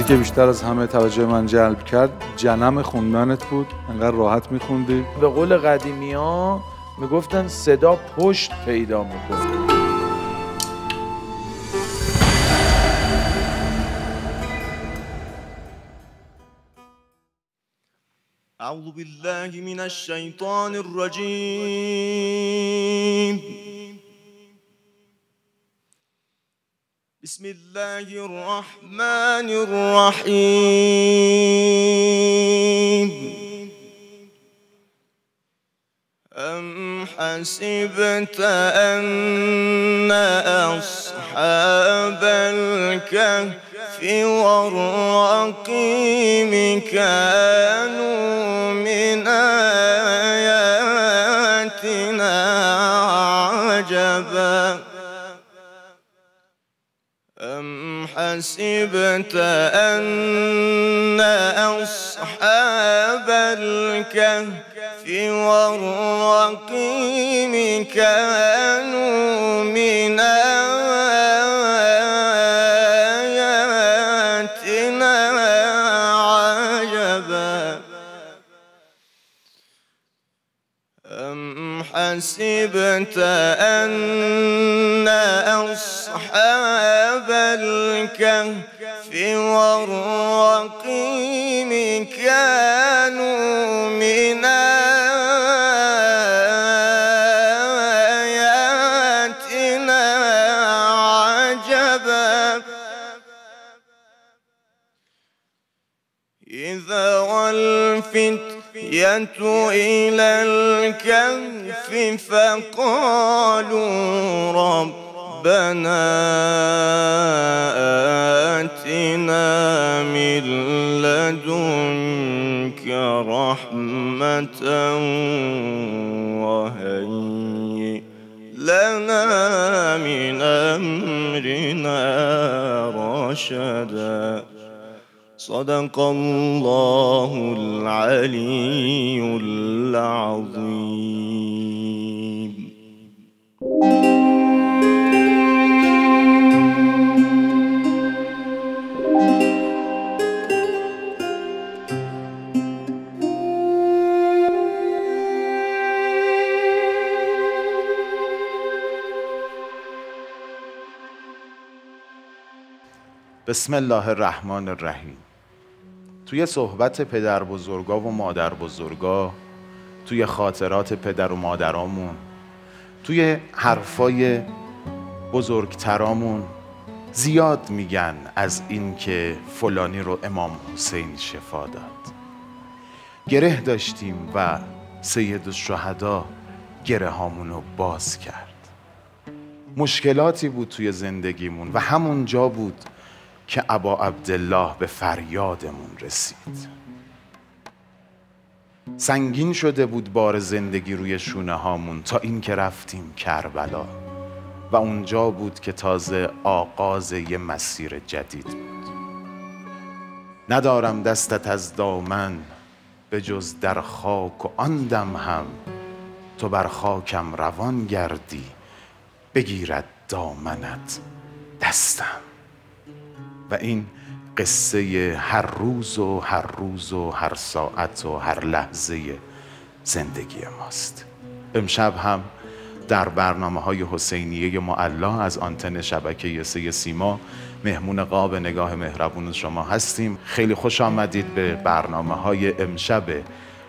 که بیشتر از همه توجه من جلب کرد جنم خوندنت بود. انقدر راحت میخوندی. به قول قدیمی ها میگفتن صدا پشت پیدا میکنه. اعوذ بالله من الشیطان الرجیم. بسم الله الرحمن الرحیم. ام حسبت ان اصحاب الكهف والرقیم كانوا من آیاتنا عجبا. أم حسبت أن أصحاب الكهف والرقيم كانوا من آياتنا عجبا. أم حسبت أن أصحاب الكهف والرقيم كانوا من آياتنا عجبا. إذا والفتية إلى الكهف فقالوا ربنا آتنا من لدنك رحمة وهيئ لنا من أمرنا رشدا. صدق الله العلي العظيم. بسم الله الرحمن الرحیم. توی صحبت پدر بزرگا و مادر بزرگا، توی خاطرات پدر و مادرامون، توی حرفای بزرگترامون زیاد میگن از این که فلانی رو امام حسین شفا داد. گره داشتیم و سید الشهدا گره هامونو باز کرد. مشکلاتی بود توی زندگیمون و همون جا بود که ابا عبدالله به فریادمون رسید. سنگین شده بود بار زندگی روی شونه هامون تا این که رفتیم کربلا و اونجا بود که تازه آغاز یه مسیر جدید بود. ندارم دستت از دامن به جز در خاک و آن دم هم تو بر خاکم روان گردی بگیرد دامنت دستم. و این قصه هر روز و هر روز و هر ساعت و هر لحظه زندگی ماست. امشب هم در برنامه‌های حسینیه معلا از آنتن شبکه 3 سیما مهمون قاب نگاه مهربون شما هستیم. خیلی خوش آمدید به برنامه‌های امشب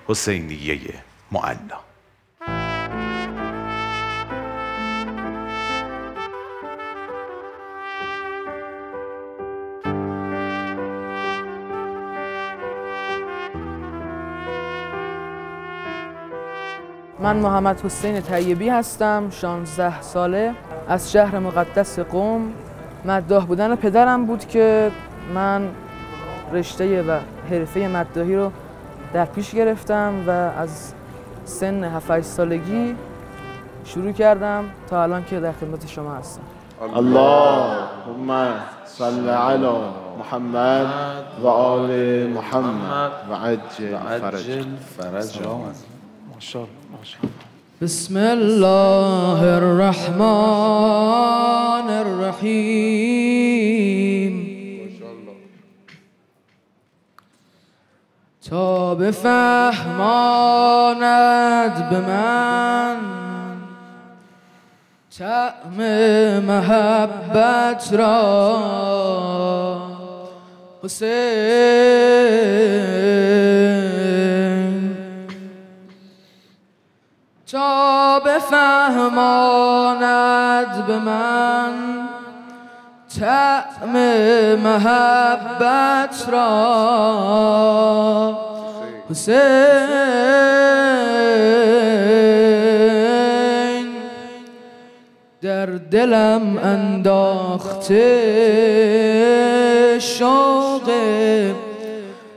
حسینیه معلا. من محمد حسین طیبی هستم، 16 ساله، از شهر مقدس قم. مداح بودن پدرم بود که من رشته و حرفه مداحی رو در پیش گرفتم و از سن 7-8 سالگی شروع کردم تا الان که در خدمت شما هستم. اللهم صل علی محمد و آل محمد و عجل فرج. بسم الله الرحمن الرحیم. تا بفهماند به من طعم محبت را حسین، تا بفهماند به من طعم محبت را حسین، در دلم انداخته شوق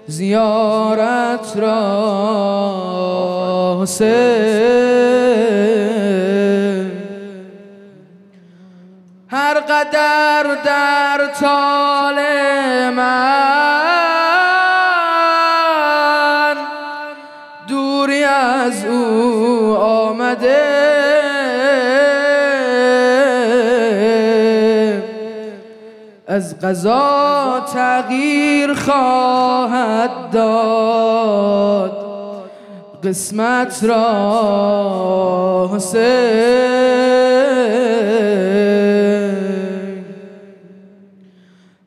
زیارت را حسین، هر قدر در طال من دوری از او آمده، از قضا تغییر خواهد داد قسمت را حسین،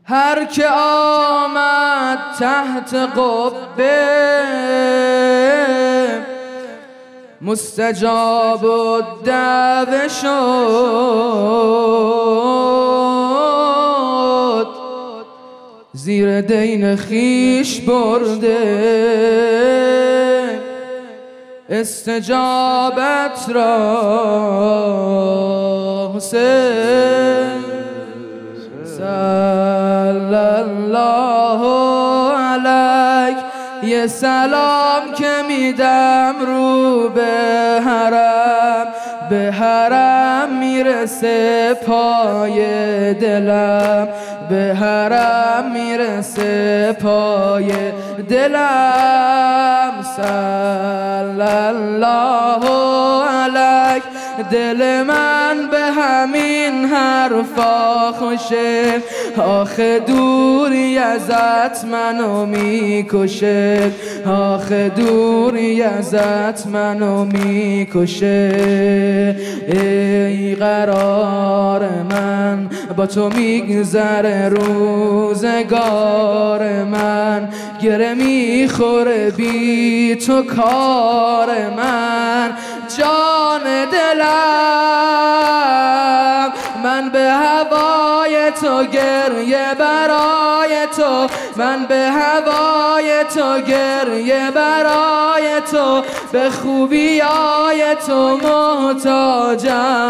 هر که آمد تحت قبه مستجاب الدعوه شد، زیر دین خیش برده استجابت را حسین، صلی الله علیک، یه سلام که میدم رو به حرم میرسه پای دلم، به حرم میرسه پای دلم، صلی الله علیک، دل من به همین حرفا خوشه، آخه دوری ازت منو میکشه، آخه دوری ازت منو میکشه، ای قرار من با تو میگذره روزگار من، گره میخوره بی تو کار من، جان دلم من به هوای تو گریه برای تو، من به هوای تو گریه برای تو، به خوبیای تو محتاجم،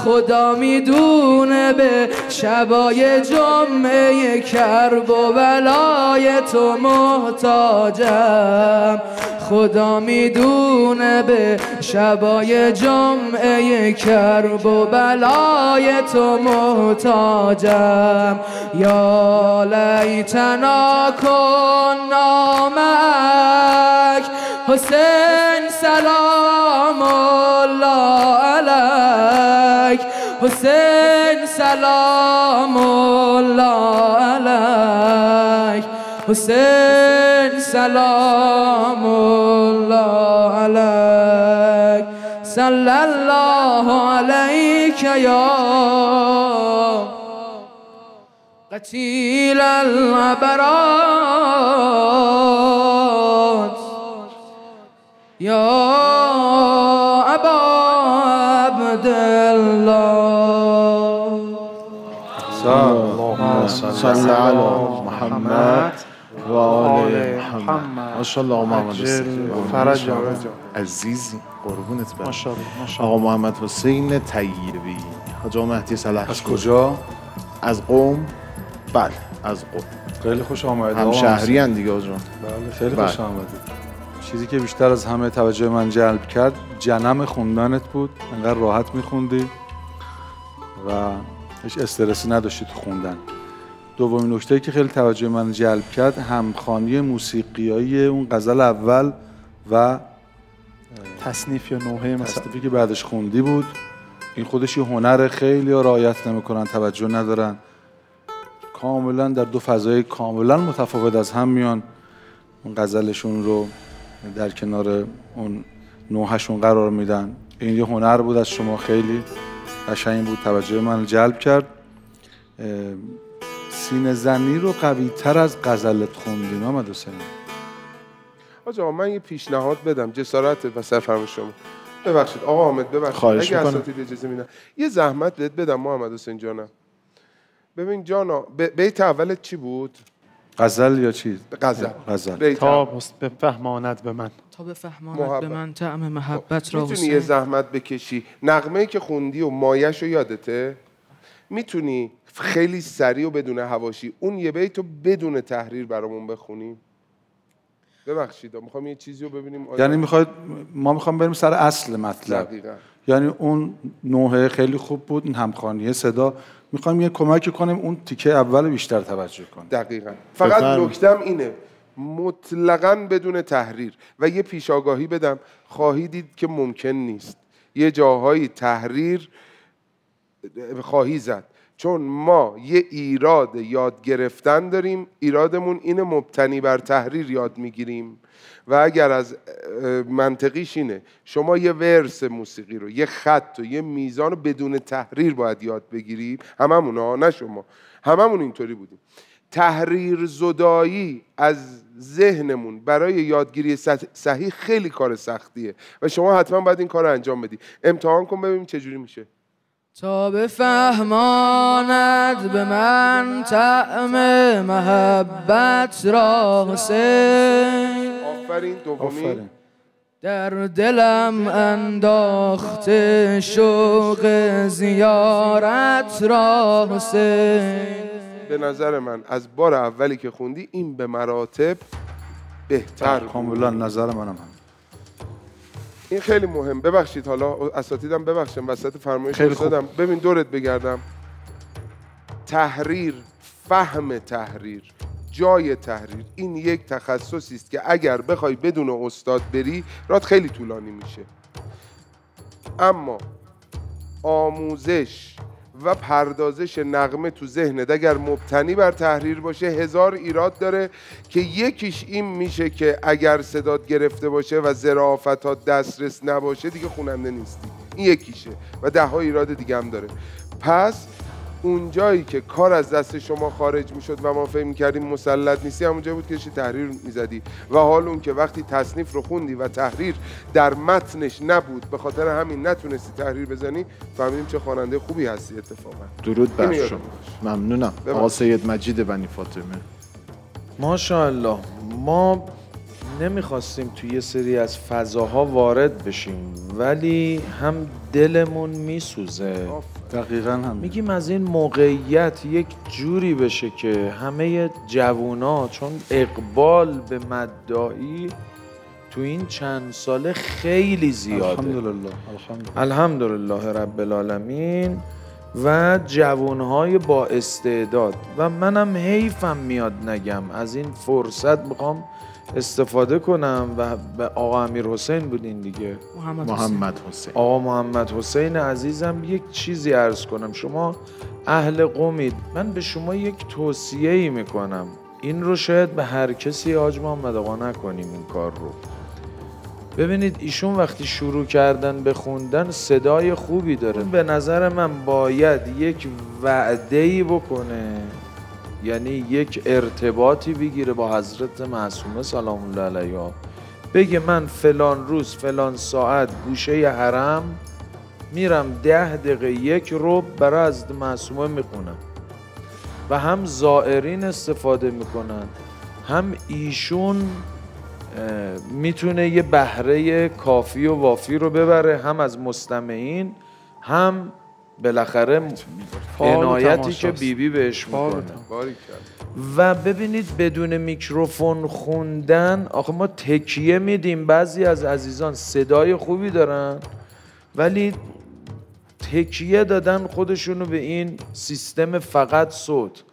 خدا میدونه به شبای جمعه کرب و بلای تو محتاجم، خدا میدونه به شبای جمعه کرب و بلای تو محتاجم، یا لیتنا کنا معک حسین، سلام الله علیک حسین، سلام الله علیک حسین، سلام الله علیک، صلی الله علیک یا قتیل العبرات، یا ابا عبدالله، صلی علی محمد و آل محمد. ماشاءالله محمد فرج عزیزی قربونت برم. آقا محمد حسین طیبی، حاج مهدی صلاح. از کجا؟ از قم. بله از قم. خیلی خوش آمدید. همشهری ان دیگه آقا. بله خیلی خوش آمدید. چیزی که بیشتر از همه توجه من جلب کرد جنم خوندنت بود، انقدر راحت میخوندی و هیچ استرسی نداشتی تو خوندن. دومین نکته‌ای که خیلی توجه من جلب کرد همخوانی موسیقیایی اون غزل اول و تصنیف یا نوحه مثلا تصنیفی که بعدش خوندی بود. این خودش یه هنر، خیلی رعایت نمی‌کنن، توجه ندارن، کاملا در دو فضای کاملا متفاوت از هم میان اون غزلشون رو در کنار اون نوحشون قرار میدن. این یه هنر بود از شما، خیلی قشنگ بود، توجه من جلب کرد. سینه زنی رو قوی تر از غزلت خوندی محمد حسین. آقا من یه پیشنهاد بدم، جسارت و فرم شما. ببخشید آقا حامد، ببخشید خواهش اگه میکنم. اساتید اجازه میدن یه زحمت بهت بدم محمد حسین جانم. ببین جانا، بیت اولت چی بود؟ غزل یا چیز؟ غزل. تا بفهماند به من، تا بفهماند به من طعم محبت را. میتونی یه زحمت بکشی؟ نغمه‌ای که خوندی و مایه‌شو یادته؟ میتونی خیلی سریع و بدون حواشی اون یه بیتو بدون تحریر برامون بخونی؟ ببخشید میخوام یه چیزی رو ببینیم. یعنی ما میخوام بریم سر اصل مطلب. دقیقاً. یعنی اون نوحه خیلی خوب بود، این همخوانی صدا، میخوام یه کمکی کنیم اون تیکه اول بیشتر توجه کنیم. دقیقاً. فقط نکتم اینه، مطلقاً بدون تحریر. و یه پیشاگاهی بدم، خواهی دید که ممکن نیست یه جاهایی تحریر خواهی زد، چون ما یه ایراد یاد گرفتن داریم. ایرادمون اینه مبتنی بر تحریر یاد میگیریم. و اگر از منطقیش اینه شما یه ورس موسیقی رو، یه خط و یه میزان رو بدون تحریر باید یاد بگیریم. هممون ها، نه شما، هممون اینطوری بودیم. تحریر زدایی از ذهنمون برای یادگیری صحیح خیلی کار سختیه و شما حتما باید این کار رو انجام بدی. امتحان کن ببینیم چجوری میشه. تا بفهماند به من طعم محبت را حسین. آفرین. دومی. در دلم انداخته شوق زیارت را حسین. به نظر من از بار اولی که خوندی این به مراتب بهتر بود. کاملا نظر منم هم. این خیلی مهم. ببخشید حالا اساتیدم ببخشم وسط فرمایش افتادم. ببین دورت بگردم. تحریر، فهم تحریر، جای تحریر، این یک تخصصی است که اگر بخوای بدون استاد بری رات خیلی طولانی میشه. اما آموزش و پردازش نغمه تو ذهنت اگر مبتنی بر تحریر باشه 1000 ایراد داره که یکیش این میشه که اگر صدات گرفته باشه و ظرافتات دسترس نباشه دیگه خواننده نیستی. این یکیشه و 10 ایراد دیگه هم داره. پس اون جایی که کار از دست شما خارج میشد و ما فهم می‌کردیم مسلط نیستی، همون جایی بود که داشتی تحریر میزدی. و حال اون که وقتی تصنیف رو خوندی و تحریر در متنش نبود، به خاطر همین نتونستی تحریر بزنی، فهمیدیم چه خواننده خوبی هستی. اتفاقا درود بر شما. ممنونم. آقا سید مجید بنی فاطمه. ماشاءالله. ما نمیخواستیم توی یه سری از فضاها وارد بشیم ولی هم دلمون میسوزه. دقیقاً هم میگیم از این موقعیت یک جوری بشه که همه جوونا، چون اقبال به مداحی تو این چند ساله خیلی زیاده، الحمدلله رب العالمین، و جوانهای با استعداد. و منم حیفم میاد نگم، از این فرصت میخوام استفاده کنم و به آقا امیر حسین بودین دیگه، محمد حسین، آقا محمد حسین عزیزم یک چیزی عرض کنم. شما اهل قومید، من به شما یک توصیه‌ای میکنم، این رو شاید به هر کسی حاج محمد آقا نکنیم این کار رو. ببینید ایشون وقتی شروع کردن به خوندن صدای خوبی داره، به نظر من باید یک وعده‌ای بکنه، یعنی یک ارتباطی بگیره با حضرت معصومه سلام الله علیها، بگه من فلان روز فلان ساعت گوشه حرم میرم 10 دقیقه 1 ربع برای حضرت معصومه میخونم و هم زائرین استفاده میکنن، هم ایشون میتونه یه بهره کافی و وافی رو ببره، هم از مستمعین، هم بالاخره عنایتی که بیبی بهش میکنه. و ببینید بدون میکروفون خوندن، آخه ما تکیه میدیم، بعضی از عزیزان صدای خوبی دارن ولی تکیه دادن خودشونو به این سیستم فقط صوت.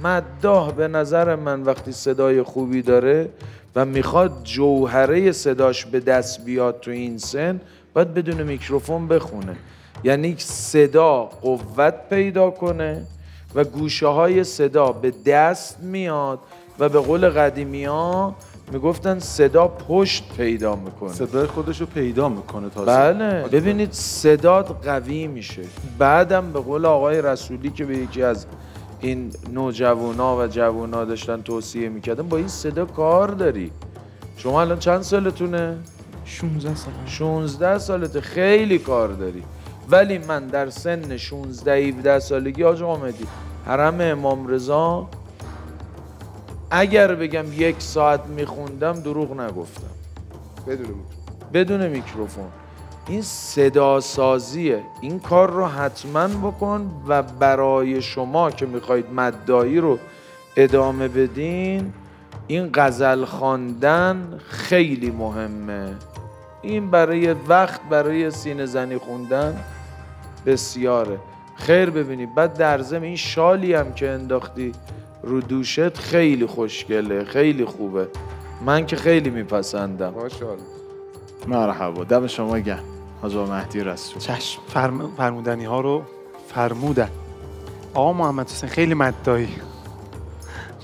مداح به نظر من وقتی صدای خوبی داره و میخواد جوهره صداش به دست بیاد تو این سن، باید بدون میکروفون بخونه، یعنی صدا قوت پیدا کنه و گوشه های صدا به دست میاد و به قول قدیمی ها میگفتن صدا پشت پیدا میکنه، صدای خودش رو پیدا میکنه تازه. بله ببینید صدات قوی میشه. بعدم به قول آقای رسولی که به یکی از این نوجوانا و جوانا داشتن توصیه میکردن، با این صدا کار داری. شما الان چند سالتونه؟ 16 سال. 16 سالته، خیلی کار داری. ولی من در سن 16-17 سالگی حاج آقا مهدی حرم امام رضا اگر بگم 1 ساعت میخوندم دروغ نگفتم. بدون میکروفون. این صدا سازیه. این کار رو حتما بکن و برای شما که میخواید مداحی رو ادامه بدین این غزل خواندن خیلی مهمه. این برای وقت برای سینه زنی خوندن بسیاره. خیر ببینید. بعد در ضمن این شالی هم که انداختی رو دوشت خیلی خوشگله، خیلی خوبه. من که خیلی میپسندم. ماشاءالله. مرحبا، دم شما گرم حاج آقا مهدی رسول. چشم. فرمودنی ها رو فرمودن. آقا محمد حسین خیلی مددایی،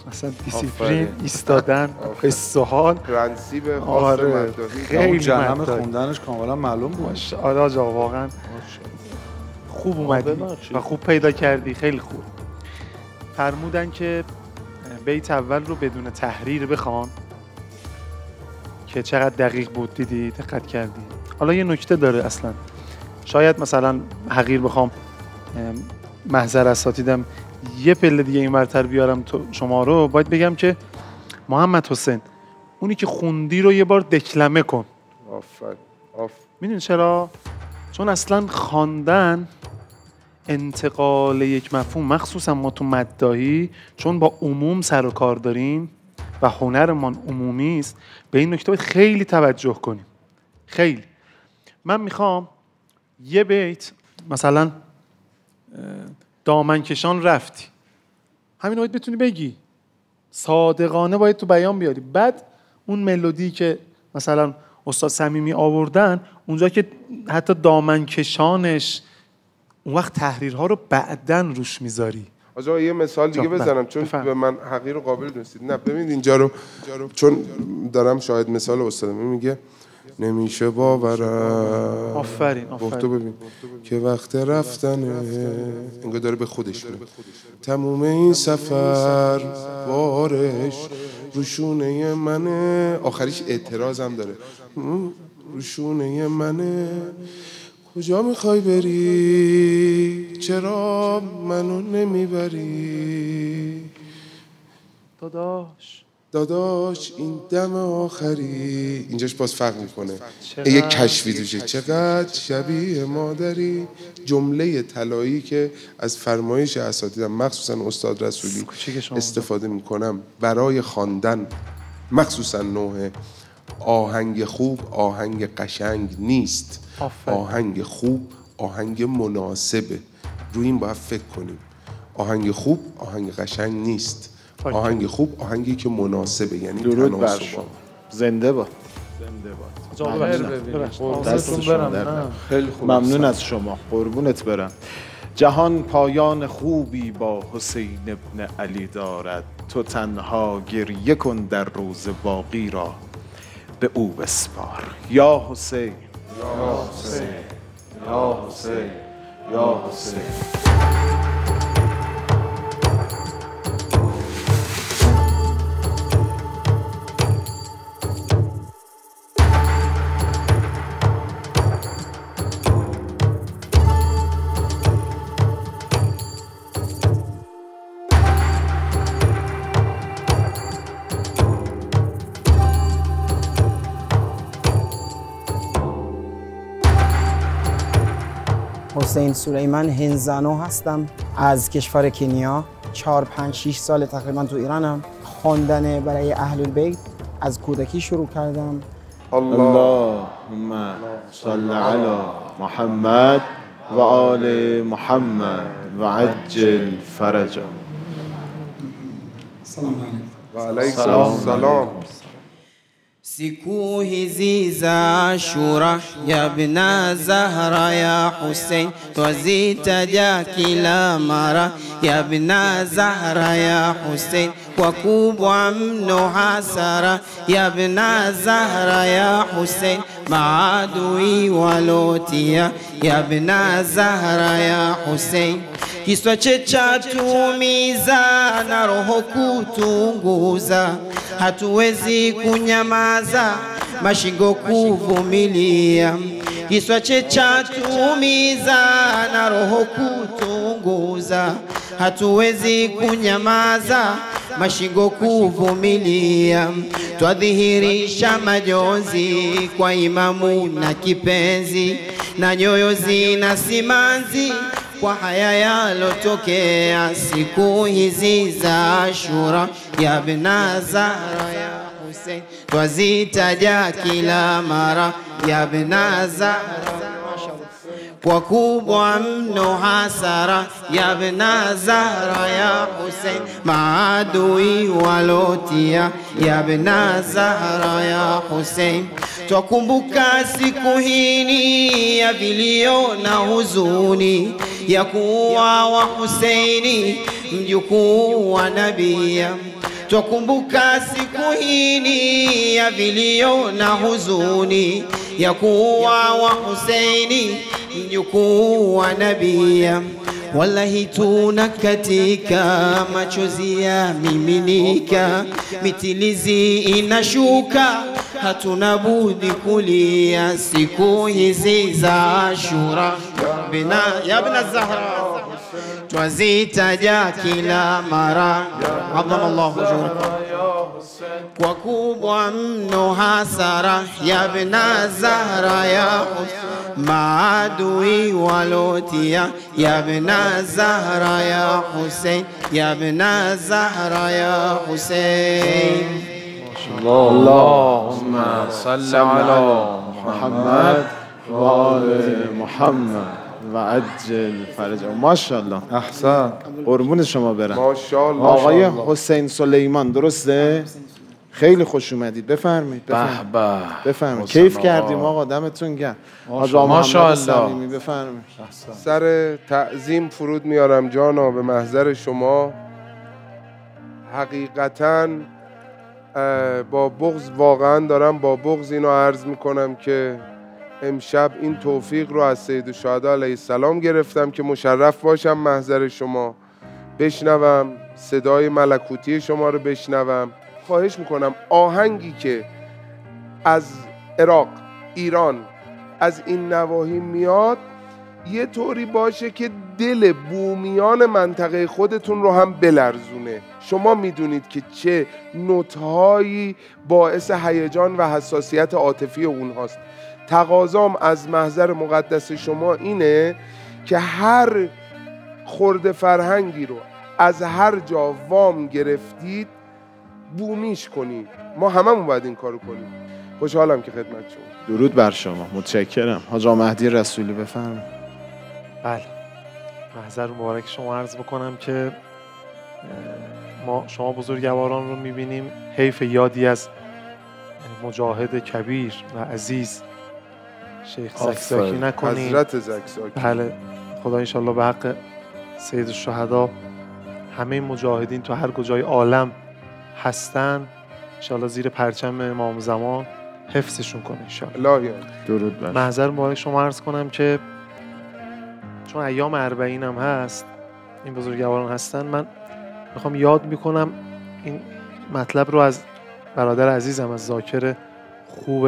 مثلا دیسیپلین، ایستادن، قصه حال، پرنسیب خاص آره مداحی. خیلی جهنم مددایی. خوندنش کاملا معلوم بود. آره آقا واقعا خوب اومدی و خوب پیدا کردی، خیلی خوب. فرمودن که بیت اول رو بدون تحریر بخوان که چقدر دقیق بود. دیدی دقت کردی؟ حالا یه نکته داره اصلا، شاید مثلا حقیر بخوام محضر اساتیدم یه پله دیگه این ورتر بیارم شما رو، باید بگم که محمد حسین اونی که خوندی رو یه بار دکلمه کن. آفرین. میدونی چرا؟ چون اصلا خواندن انتقال یک مفهوم، مخصوصا ما تو مداحی چون با عموم سر و کار داریم و هنرمان عمومی است، به این نکته باید خیلی توجه کنیم. خیلی. من میخوام یه بیت مثلا دامن کشان رفتی، همین باید بتونی بگی، صادقانه باید تو بیان بیاری. بعد اون ملودی که مثلا استاد صمیمی آوردن اونجا که حتی دامن کشانش، اون وقت تحریرها رو بعدن روش میذاری. آجا یه مثال دیگه بزنم چون به من حقیر رو قابل دونستید. نه ببینید اینجا رو چون دارم شاید مثال استادم میگه نمیشه باورم. آفرین. گفتو ببین که وقت رفتنه، انگار داره به خودش میگه تموم این سفر بارش روشونه منه. آخریش اعتراض هم داره، روشونه منه. کجا میخوای بری؟ چرا منو نمیبری؟ داداش این دم آخری. اینجاش باز فرق میکنه، یک کشفی توشه. چقدر شبیه مادری. جمله طلایی که از فرمایش اساتیدم مخصوصا استاد رسولی استفاده میکنم برای خواندن، مخصوصا نوع آهنگ خوب آهنگ قشنگ نیست. آهنگ خوب آهنگ مناسبه. روی این باید فکر کنیم. آهنگ خوب آهنگ قشنگ نیست. آهنگ خوب آهنگی که مناسبه، یعنی درود بر شما. زنده باد. دستتون برم. خیلی خوب. ممنون از شما، قربونت برم. جهان پایان خوبی با حسین ابن علی دارد، تو تنها گریه کن در روز باقی را به او بسپار. یا حسین، یا حسین، یا حسین، یا حسین. حسین سلیمان هنزانو هستم از کشور کنیا. 4-5-6 سال تقریبا تو ایرانم. خواندن برای اهل البیت از کودکی شروع کردم. اللهم صل علی محمد و آل محمد و عجل فرجا. و علیکم السلام. siku hizi za Ashura, ya ibna Zahra ya Hussein, twazitaja kila mara, ya ibna Zahra ya Hussein, kwa kubwa mno hasara, ya ibna Zahra ya Hussein, maadui walotia, ya ibna Zahra ya Hussein, kiswa checha tumiza na roho kutunguza, hatuwezi kunyamaza, mashingo kuvumilia, kiswa checha tumiza na roho kutunguza, hatuwezi kunyamaza, mashingo kuvumilia, twadhihirisha majonzi kwa imamu na kipenzi, na nyoyo zina simanzi kwa haya yalotokea siku hizi za Ashura, ya ibna Zahra ya Hussein, twazitaja kila mara, ya ibna Zahra kwa kubwa mno hasara, ya ibna Zahra ya Hussein, maadui walotia, ya ibna Zahra ya Hussein, twakumbuka siku hini ya vilio na huzuni, ya kuwa wa Huseini mjukuu wa nabia, twakumbuka siku hini ya vilio na huzuni, ya kuwa wa Huseini mjukuu wa nabia, wallahi tunakatika, machozi ya miminika, mitilizi inashuka, hatuna budi kulia siku hizi za Ashura, ya ibna Zahra twazitaja kila mara, adhamallahu ujuraka, kwa kubwa mno hasara, ya ibna Zahra ya Hussein, maadui walotia, ya ibna Zahra ya Hussein, ya ibna Zahra ya Hussein. Allahumma salli ala Muhammad و آل محمد و عجل فرجهم. ماشاءالله احسن. قربون شما برم. ماشاءالله. آقای حسین سلیمان درسته؟ خیلی خوش اومدید. بفرمایید. بفرمایید. کیف کردیم آقا، دمتون گرم. آقا محمد سلیمی بفرمایید. سر تعظیم فرود میارم جانا به محضر شما. حقیقتاً با بغض، واقعا دارم با بغض اینو عرض میکنم که امشب این توفیق رو از سید الشهدا علیه السلام گرفتم که مشرف باشم محضر شما، بشنوم صدای ملکوتی شما رو بشنوم. خواهش میکنم آهنگی که از عراق، ایران، از این نواحی میاد یه طوری باشه که دل بومیان منطقه خودتون رو هم بلرزونه. شما میدونید که چه نوت‌هایی باعث هیجان و حساسیت عاطفی اونهاست. تقاضام از محضر مقدس شما اینه که هر خرد فرهنگی رو از هر جا وام گرفتید بومیش کنید. ما هممون باید این کارو کنیم. خوشحالم که خدمت شما. درود بر شما. متشکرم. حاج آقا مهدی رسولی بفرمایید. بله، محضر مبارک شما عرض بکنم که ما شما بزرگواران رو میبینیم، حیف یادی از مجاهد کبیر و عزیز شیخ زکزاکی نکنیم. حضرت زکزاکی. بله، خدا انشالله به حق سید الشهدا همه مجاهدین تو هر کجای عالم هستن انشالله زیر پرچم امام زمان حفظشون کنه انشالله. درود بر محضر مبارک شما عرض کنم که چون ایام 40 هم هست، این بزرگواران هستن، من میخوام یاد میکنم این مطلب رو از برادر عزیزم، از ذاکر خوب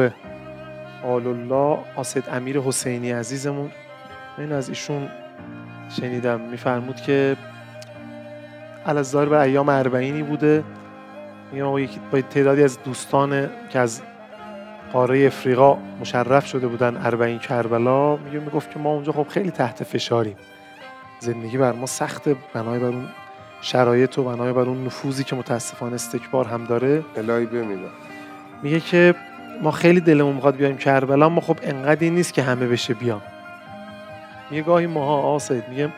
آل الله آسد امیر حسینی عزیزمون. من از ایشون شنیدم میفرمود که الظاهر به ایام 40 بوده، میگم آقا با تعدادی از دوستان که از قاره افریقا مشرف شده بودن 40 کربلا، میگفت که ما اونجا خب خیلی تحت فشاریم، زندگی بر ما سخته بنای بر اون شرایط و بنای بر اون نفوذی که متاسفانه استکبار هم داره. الهی بمیدم. میگه که ما خیلی دلمون میخواد بیایم کربلا، ما خب انقدری نیست که همه بشه بیان. میگه گاهی ماها آسید، میگه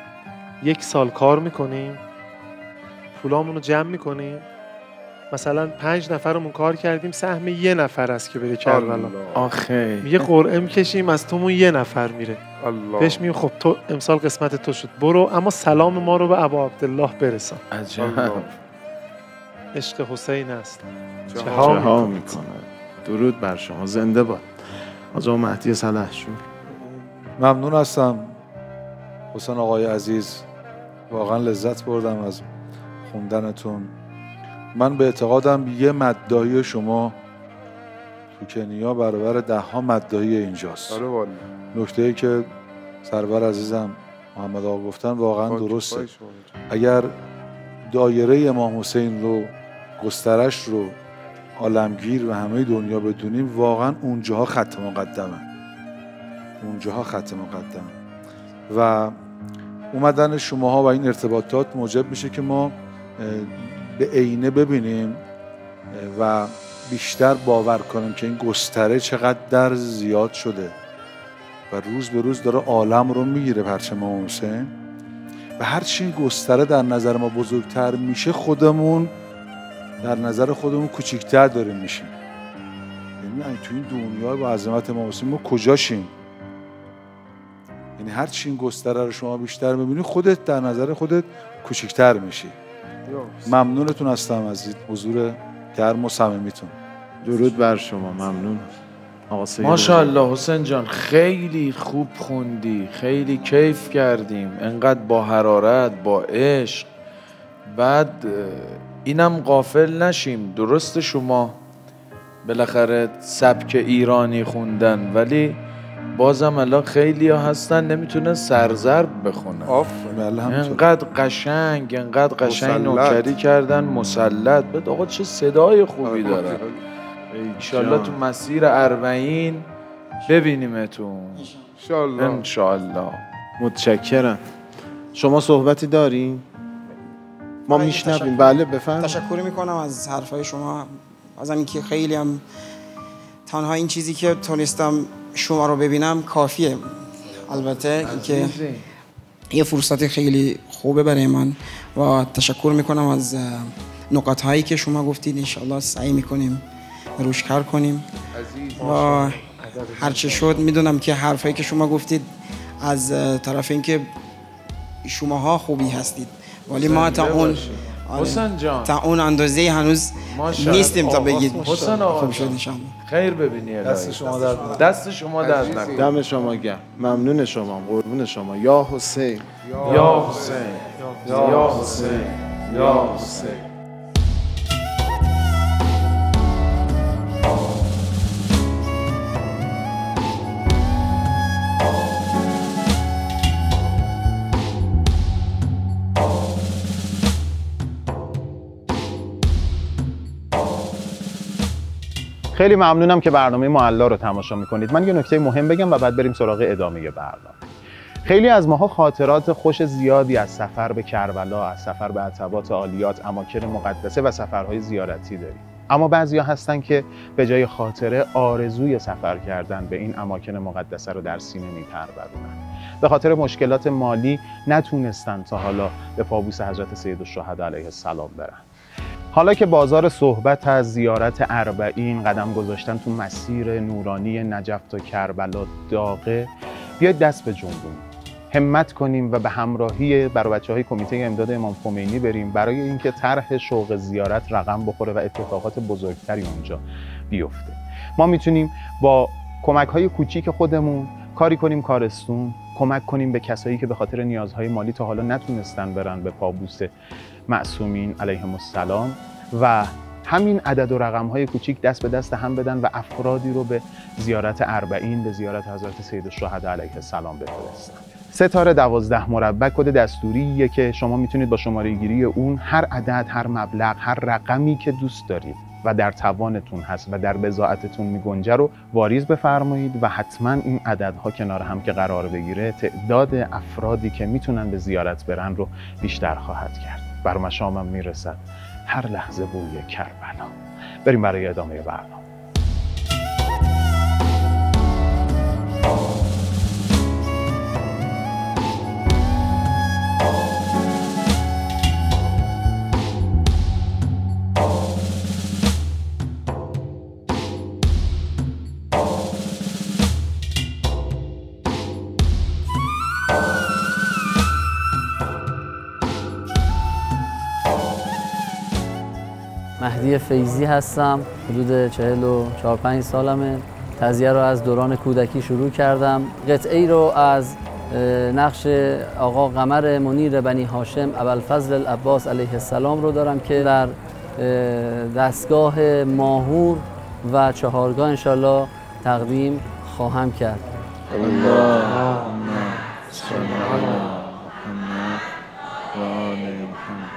1 سال کار میکنیم، پولامون رو جمع میکنیم، مثلا 5 نفرمون کار کردیم، سهم 1 نفر است که بره کربلا. آخه میگه قرعه میکشیم از تومون 1 نفر میره. الله. بهش میگیم خب تو امسال قسمت تو شد، برو اما سلام ما رو به ابا عبدالله برسان. عجب. عشق حسین است. چه ها میکنه. درود بر شما، زنده باد. آقا مهدی سلحشور. ممنون هستم حسین آقای عزیز، واقعا لذت بردم از خوندنتون. من به اعتقادم یه مدداهی شما تو کنیا برابر 10 مدداهی اینجاست. آره والا. نکته‌ای که سرور عزیزم محمد آقا گفتن واقعا درسته. اگر دایره امام حسین رو، گسترش رو عالمگیر و همه دنیا بدونیم، واقعا اونجاها خط مقدمه. اونجاها خط مقدمه و اومدن شماها و این ارتباطات موجب میشه که ما به عینه ببینیم و بیشتر باور کنیم که این گستره چقدر زیاد شده و روز به روز داره عالم رو میگیره پرچم امام حسین و هرچی این گستره در نظر ما بزرگتر میشه، خودمون در نظر خودمون کوچیکتر داریم میشیم. یعنی تو این دنیا با عظمت امام حسین ما کجاشیم؟ یعنی هرچی این گستره رو شما بیشتر میبینی، خودت در نظر خودت کوچیکتر میشی. ممنونتون هستم از این حضور گرم و صمیمیتون. درود بر شما، ممنون. آقا سید ماشاءالله حسین جان، خیلی خوب خوندی، خیلی کیف کردیم، انقدر با حرارت، با عشق. بعد اینم غافل نشیم، درست شما بالاخره سبک ایرانی خوندن، ولی بازم الان خیلی ها هستن نمیتونن سرزرب بخونن. انقدر قشنگ نوکری کردن، مسلط. بعد آقا چه صدای خوبی دارن. انشالله تو مسیر 40 ببینیمتون انشالله. متشکرم. شما صحبتی دارین؟ ما میشنویم. بله بفرمایید. تشکر میکنم از حرفای شما، از اینکه خیلی هم تنها این چیزی که تونستم شما رو ببینم کافیه. البته اینکه یه فرصت خیلی خوبه برای من و تشکر میکنم از نکات هایی که شما گفتید. انشالله سعی میکنیم روش کار کنیم و هرچه شد. میدونم که حرفایی که شما گفتید از طرف اینکه شماها خوبی هستید، ولی ما تا اون حسین جان تا اون اندازه هنوز نیستیم تا بگید حسین آقا خوب شد. انشالله خیر ببینی. دست شما درد نکنه. دست شما درد نکنه. دم شما گرم. ممنون شما، قربون شما. یا حسین، یا حسین، یا حسین، یا حسین. خیلی ممنونم که برنامه معلا رو تماشا میکنید. من یه نکته مهم بگم و بعد بریم سراغ ادامه برنامه. خیلی از ماها خاطرات خوش زیادی از سفر به کربلا، از سفر به عتبات عالیات، اماکن مقدسه و سفرهای زیارتی داریم. اما بعضیا هستن که به جای خاطره آرزوی سفر کردن به این اماکن مقدسه رو در سینه میپرورونن. به خاطر مشکلات مالی نتونستن تا حالا به پابوس حضرت سیدالشهدا علیه السلام برن. حالا که بازار صحبت از زیارت 40 قدم گذاشتن تو مسیر نورانی نجف تا کربلا داغه، بیاید دست به جنبونیم، همت کنیم و به همراهی بچه‌های کمیته امداد امام خمینی بریم برای اینکه طرح شوق زیارت رقم بخوره و اتفاقات بزرگتری اونجا بیفته. ما میتونیم با کمک‌های کوچیک خودمون کاری کنیم کارستون، کمک کنیم به کسایی که به خاطر نیازهای مالی تا حالا نتونستن برن به پابوس معصومین علیهم السلام و همین عدد و رقم‌های کوچیک دست به دست هم بدن و افرادی رو به زیارت 40 به زیارت حضرت سیدالشهدا علیه السلام بفرستن. ستاره 12 مربع کد دستوریه که شما میتونید با شماره گیری اون هر عدد، هر مبلغ، هر رقمی که دوست دارید و در توانتون هست و در بضاعتتون میگنجه رو واریز بفرمایید و حتما این عددها کنار هم که قرار بگیره تعداد افرادی که میتونن به زیارت برن رو بیشتر خواهد کرد. بر مشامم میرسد هر لحظه بوی کربلا. بریم برای ادامه برنامه. مهدی فیضی هستم. حدود 44-5 سالمه. تزیه رو از دوران کودکی شروع کردم. قطعه ای رو از نقش آقا قمر منیر بنی هاشم ابوالفضل العباس علیه السلام رو دارم که در دستگاه ماهور و چهارگاه انشالله تقدیم خواهم کرد. اللهم صل علی محمد و آل محمد.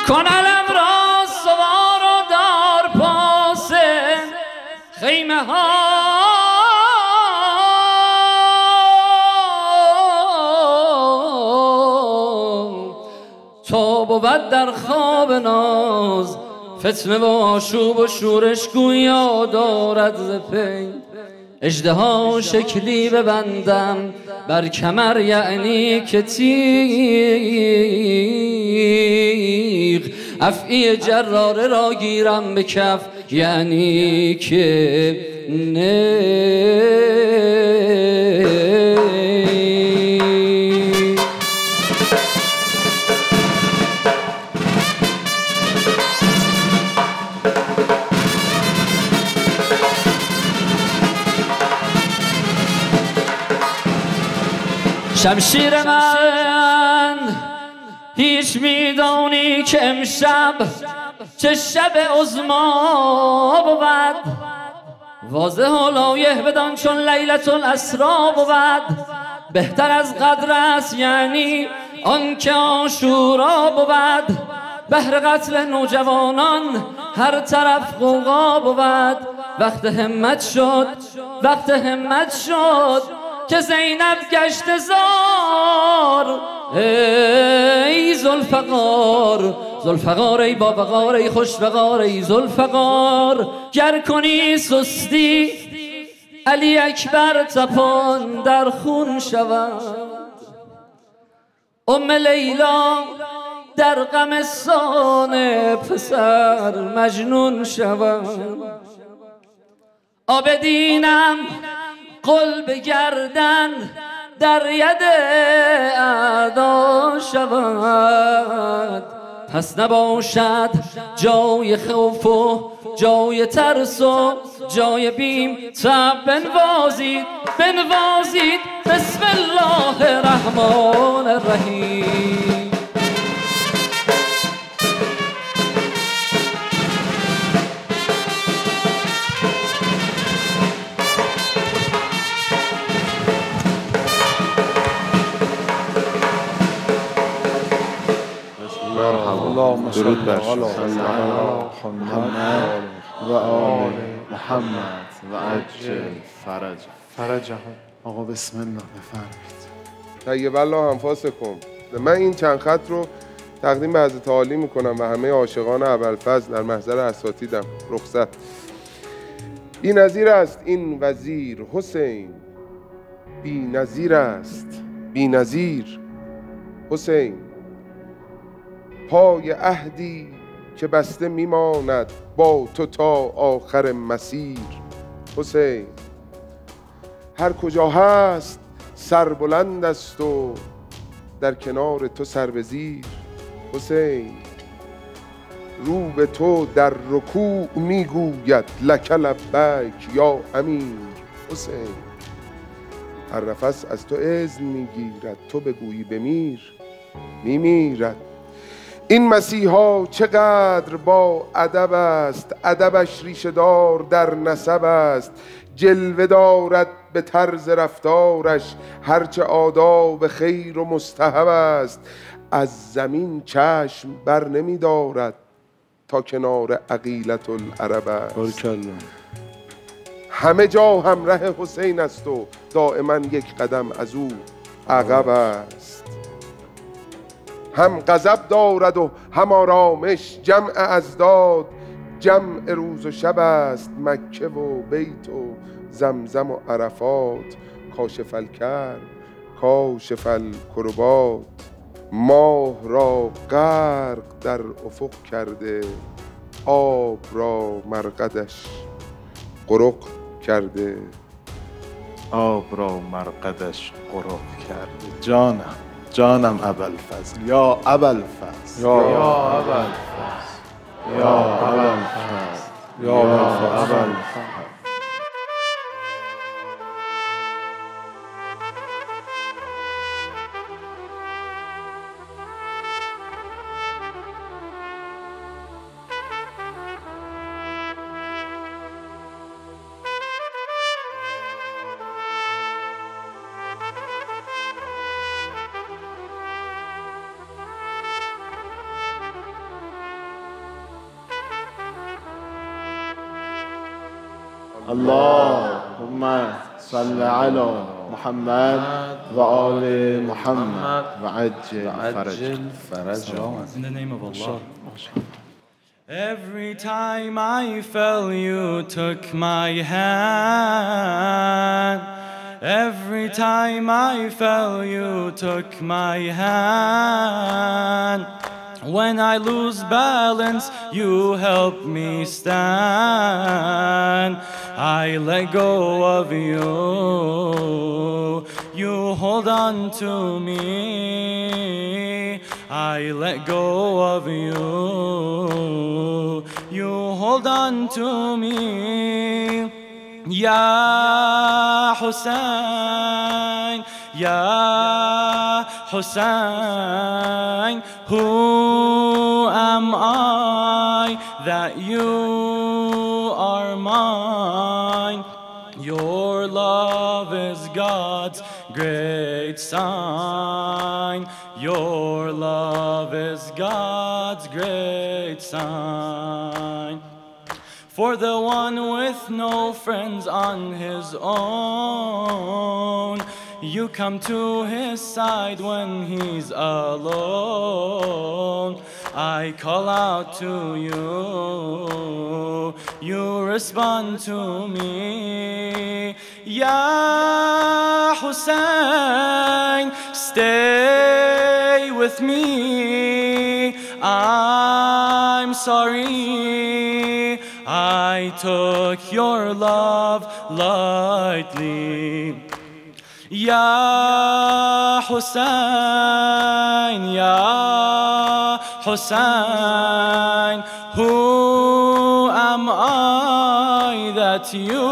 کن علم را سوار و دار پاس خیمه ها تا بود در خواب ناز فتنه و آشوب و شورش گویا دارد ز پی اژدها شکلی ببندم بر کمر یعنی که تیغ افعی جراره را گیرم به کف یعنی که شمشیر من هیچ میدانی که امشب چه شب عظما بود واضح و لایح بدان چون لیلة الاسرا بود بهتر از قدر است یعنی آنکه عاشورا بود بهر قتل نوجوانان هر طرف غوغا بود وقت همت شد که زینب گشت زار ای زلفقار ای باوقار ای خوشوقار ای زلفقار گر کنی سستی علی اکبر تپان در خون شود ام لیلا در غمستان پسر مجنون شود آبدینم قل به گردن در ید اعدا شود پس نباشد جای خوف و جای ترس و جای بیم تب بنوازید بسم الله الرحمن الرحیم درود بر محمد و آل محمد و عجل فرجهم. آقا بسم الله بفرمایید. طیب الله انفاسکم. من این چند خط رو تقدیم به حضرت عالی میکنم و همه عاشقان ابوالفضل در محضر اساتیدم رخصت. بی نظیر است این وزیر حسین، بی نظیر است بی نظیر حسین، پای عهدی که بسته میماند با تو تا آخر مسیر حسین. هر کجا هست سربلند است و در کنار تو سر به زیر حسین. رو به تو در رکوع میگوید لک لبیک یا امیر حسین. هر نفس از تو اذن میگیرد تو بگویی بمیر میمیرد. این مسیحا چقدر با ادب است، ادبش ریشه دار در نسب است. جلوه دارد به طرز رفتارش هرچه آداب خیر و مستحب است. از زمین چشم بر نمی دارد تا کنار عقیلة العرب است. همه جا همراه حسین است و دائما یک قدم از او عقب است. هم غضب دارد و هم آرامش، جمع اضداد جمع روز و شب است مکه و بیت و زمزم و عرفات. کاشف الکرب کاشف الکربات، ماه را غرق در افق کرده، آب را مرقدش غرق کرده. آب را مرقدش غرق کرده. جانم ابوالفضل، یا ابوالفضل، یا ابوالفضل، یا ابوالفضل، یا ابوالفضل. اللهم صل على محمد و آل محمد و عجل فرجهم. In the name of Allah. Every time I fell, you took my hand. Every time I fell, you took my hand. When I lose balance, you help me stand. I let go of you, you hold on to me. I let go of you, you hold on to me. Ya Hussein, Ya Hussein, who am I that you are mine? Your love is God's great sign. Your love is God's great sign. For the one with no friends on his own, you come to his side when he's alone. I call out to you, you respond to me. Ya Hussein, stay with me. I'm sorry I took your love lightly. Ya Hussein, Ya Hussein, who am I that you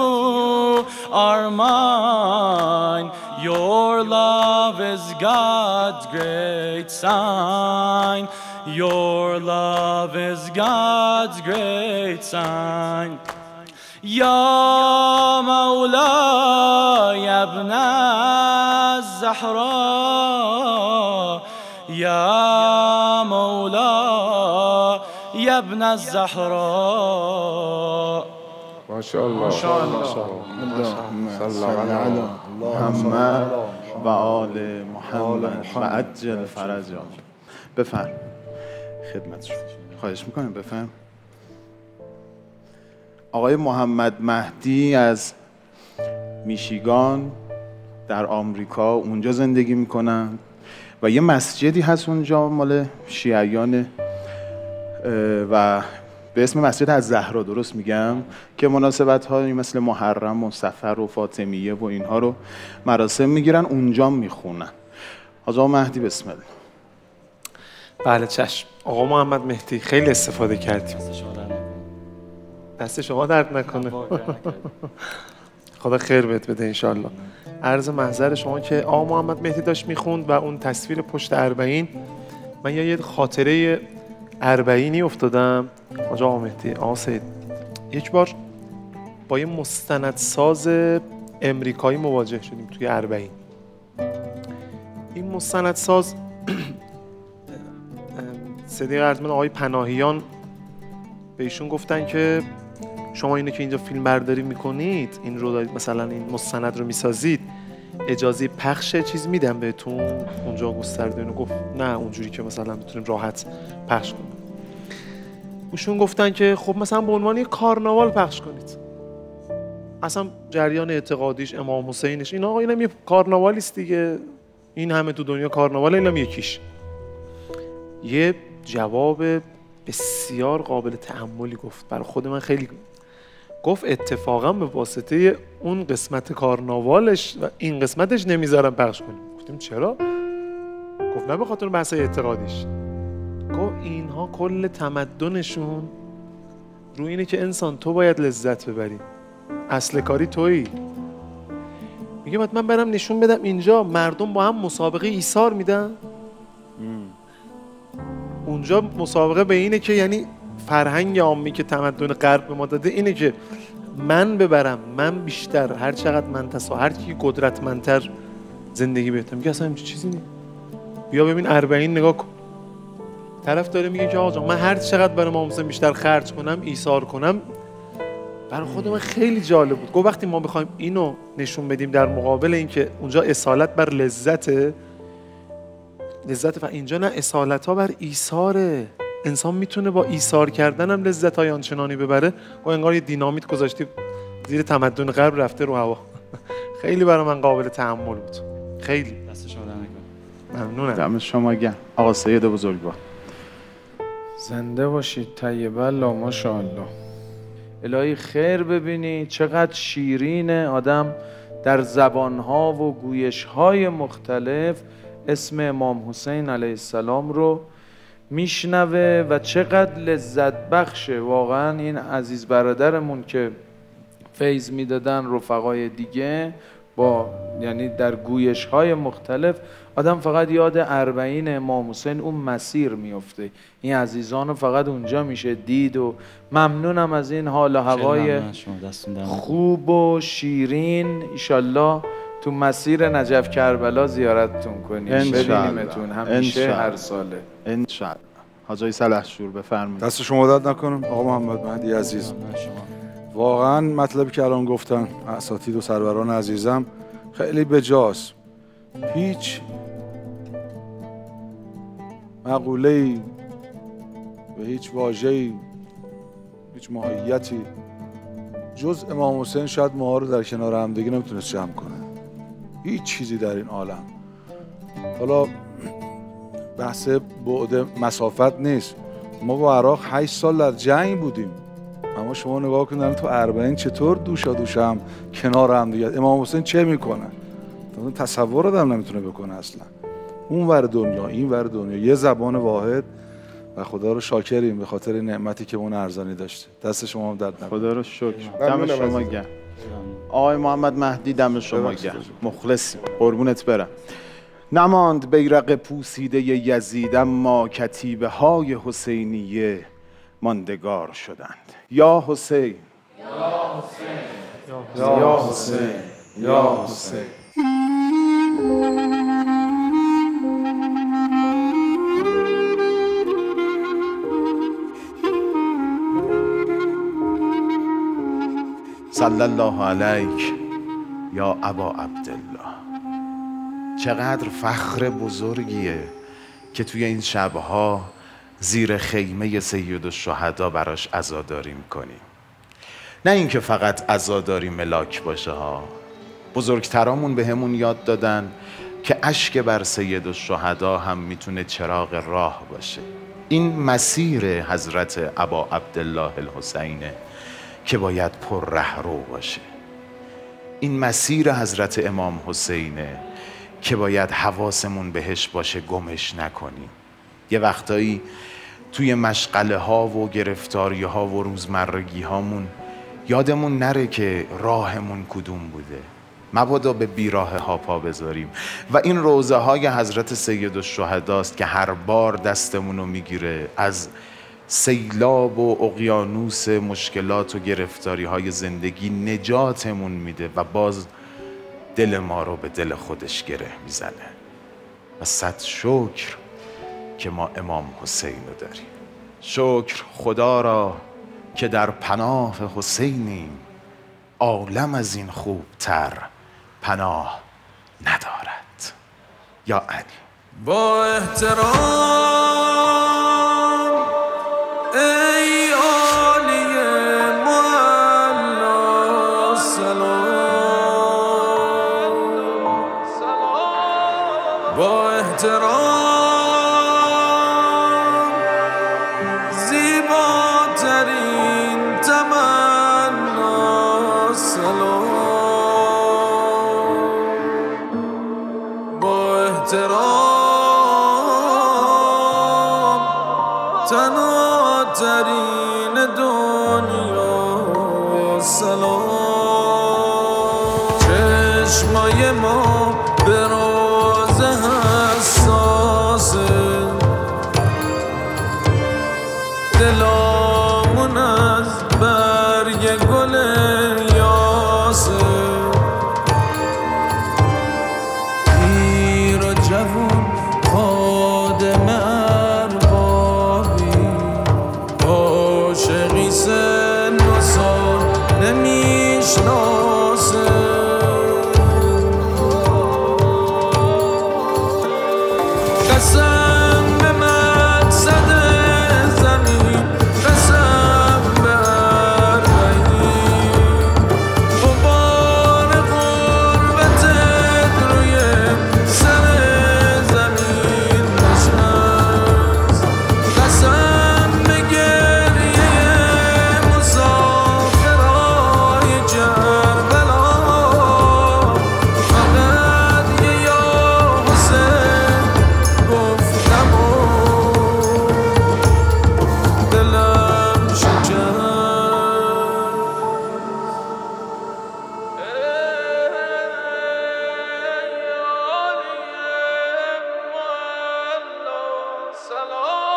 are mine? Your love is God's great sign. Your love is God's great sign. Ya Mawla, Ya Ibn al-Zahra, Ya Mawla, Ya Ibn al-Zahra. ماشاءالله صلی علی محمد و آل محمد و عجل فرجهم. بفرم خدمت شما، خواهش میکنم بفرم. آقای محمد مهدی از میشیگان در آمریکا اونجا زندگی میکنن و یه مسجدی هست اونجا مال شیعیان و به اسم مسجد الزهرا، درست میگم، که مناسبت هایی مثل محرم و سفر و فاطمیه و اینها رو مراسم میگیرن، اونجا میخونن. آقا مهدی بسم الله. بله چشم. آقا محمد مهدی خیلی استفاده کردیم. دست شما درد نکنه. خدا خیر بهت بده انشالله. عرض محضر شما که آقا محمد مهدی داشت میخوند و اون تصویر پشت اربعین، من یه خاطره اربعینی افتادم. آقا مهدی، آقا سید، یک بار با یه مستندساز امریکایی مواجه شدیم توی اربعین. این مستندساز صدیق ارجمند آقای پناهیان به ایشون گفتن که شما اینو که اینجا فیلم برداری میکنید، این رو مثلا این مستند رو میسازید، اجازه پخش چیز میدم بهتون؟ اونجا گسترده اینو گفت نه اونجوری که مثلا بتونیم راحت پخش کنیم. ایشون گفتن که خب مثلا به عنوان یک کارناوال پخش کنید. اصلا جریان اعتقادیش، امام حسینش، اینا آقا اینم یه کارناوالیست دیگه، این همه تو دنیا کارناوال، اینم یکیش. یه جواب بسیار قابل تأملی گفت، برای خود من خیلی گفت اتفاقا به واسطه اون قسمت کارناوالش و این قسمتش نمیذارم پخش کنیم. گفتیم چرا؟ گفت نه به خاطر بحث اعتقادیش. گفت اینها کل تمدنشون رو اینه که انسان تو باید لذت ببری، اصل کاری تویی. میگه بعد من برم نشون بدم اینجا مردم با هم مسابقه ایثار میدن. اونجا مسابقه به اینه که یعنی فرهنگ عامی که تمدن غرب به ما داده اینه که من ببرم، من بیشتر، هر چقدر من هر کی قدرتمندتر زندگی بهتر. میگه اصلا همچین چیزی نیست. بیا ببین 40 نگاه کن. طرف داره میگه که آقا من هر چقدر برای امام حسین بیشتر خرج کنم، ایثار کنم. برای خود من خیلی جالب بود. گفت وقتی ما بخوایم اینو نشون بدیم در مقابل اینکه اونجا اصالت بر لذت و اینجا نه، اصالت ها بر ایثاره. انسان میتونه با ایثار کردن هم لذت های آنچنانی ببره. و انگار یه دینامیت گذاشتی زیر تمدن غرب رفته رو هوا. خیلی برای من قابل تأمل بود. خیلی. دست شما درد نکنه. ممنونم. دم شما گرم. آقا سید بزرگوار. زنده باشید. طیب الله ماشاءالله. الهی خیر ببینی چقدر شیرینه آدم در زبانها و گویشهای مختلف اسم امام حسین علیه السلام رو میشنوه و چقدر لذت بخشه. واقعا این عزیز برادرمون که فیض میدادن رفقای دیگه با یعنی در گویشهای مختلف آدم فقط یاد 40 امام حسین اون مسیر میفته. این عزیزان رو فقط اونجا میشه دید. و ممنونم از این حال و هوای خوب و شیرین. ایشالله تو مسیر نجف کربلا زیارتتون کنیم، ببینیمتون همیشه هر ساله انشالله. حاجی سلحشور بفرمایید. دست شما درد نکنم آقا محمد مهدی عزیز. واقعا مطلبی که الان گفتن اساتید و سروران عزیزم خیلی بجاست. هیچ مقوله‌ای و هیچ واژه‌ای، هیچ ماهیتی جز امام حسین شاید ماها رو در کنار همدیگه نمیتونست جمع کنه. هیچ چیزی در این عالم. حالا بحث بعد مسافت نیست. ما با عراق 8 سال در جنگ بودیم، اما شما نگاه کنید تو 40 چطور دوشا هم کنار هم دیگه. امام حسین چه میکنه؟ تصور آدم نمیتونه بکنه اصلا. اون ور دنیا این ور دنیا یه زبان واحد و خدا رو شاکریم به خاطر نعمتی که اون ارزانی داشته. دست شما هم درد نکنه. خدا رو شکر. دم شما گرم. آقای محمد مهدی دم شما گرم. مخلصیم. قربونت برم. نماند بیرق پوسیده یزید اما کتیبه های حسینیه ماندگار شدند. یا حسین، یا حسین، یا حسین، یا حسین. صلی الله علیک یا ابا عبدالله. چقدر فخر بزرگیه که توی این شبها زیر خیمه سید الشهدا براش عزاداری میکنیم. نه اینکه فقط عزاداری ملاک باشه ها. بزرگترامون به همون یاد دادن که اشک بر سید الشهدا هم میتونه چراغ راه باشه. این مسیر حضرت ابا عبدالله الحسینه که باید پر رهرو باشه. این مسیر حضرت امام حسینه که باید حواسمون بهش باشه، گمش نکنیم. یه وقتایی توی مشغله ها و گرفتاری ها و روزمرگی هامون یادمون نره که راهمون کدوم بوده. مبادا به بیراه ها پا بذاریم. و این روضه های حضرت سید الشهداست که هر بار دستمونو میگیره، از سیلاب و اقیانوس مشکلات و گرفتاری های زندگی نجاتمون میده و باز دل ما رو به دل خودش گره میزنه. و صد شکر که ما امام حسین رو داریم. شکر خدا را که در پناه حسینیم، عالم از این خوبتر پناه ندارد. یا علی. با احترام ای یا سلام چشمای ما